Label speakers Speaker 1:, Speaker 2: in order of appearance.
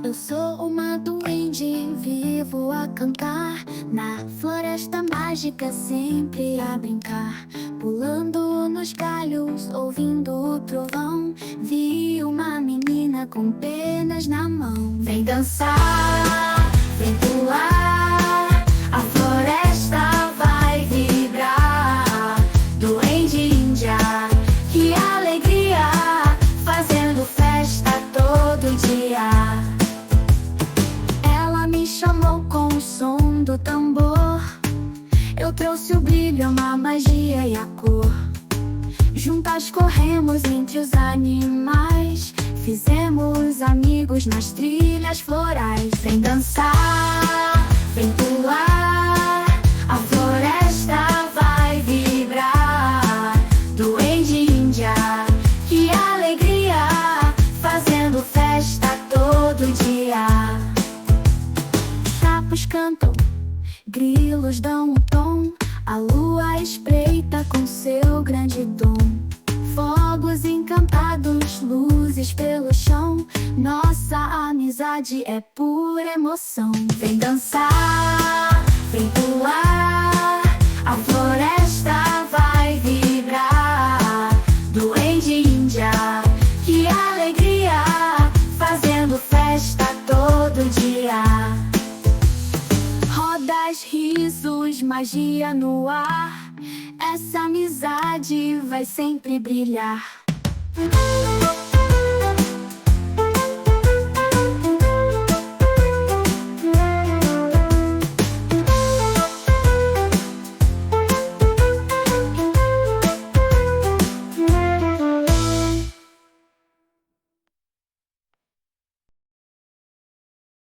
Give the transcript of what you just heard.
Speaker 1: Eu sou uma duende, vivo a cantar na floresta mágica, sempre a brincar, pulando nos galhos, ouvindo o trovão. Vi uma menina com penas na mão. Vem dançar, vem pular, a floresta vai vibrar. Duende Índia, que alegria, fazendo festa todo dia. Ela me chamou com o som do tambor. Eu trouxe o brilho, a magia e a cor. Juntas corremos entre os animais, fizemos amigos nas trilhas florais. Vem dançar, vem pular, a floresta vai vibrar. Duende Índia, que alegria, fazendo festa todo dia. Sapos cantam, grilos dão um tom, a lua espreita com seu grande dom. Fogos encantados, luzes pelo chão, nossa amizade é pura emoção. Vem dançar, vem pular, a floresta vai vibrar. Duende Índia, que alegria, fazendo festa todo dia. Rodas, risos, magia no ar, essa amizade vai sempre brilhar.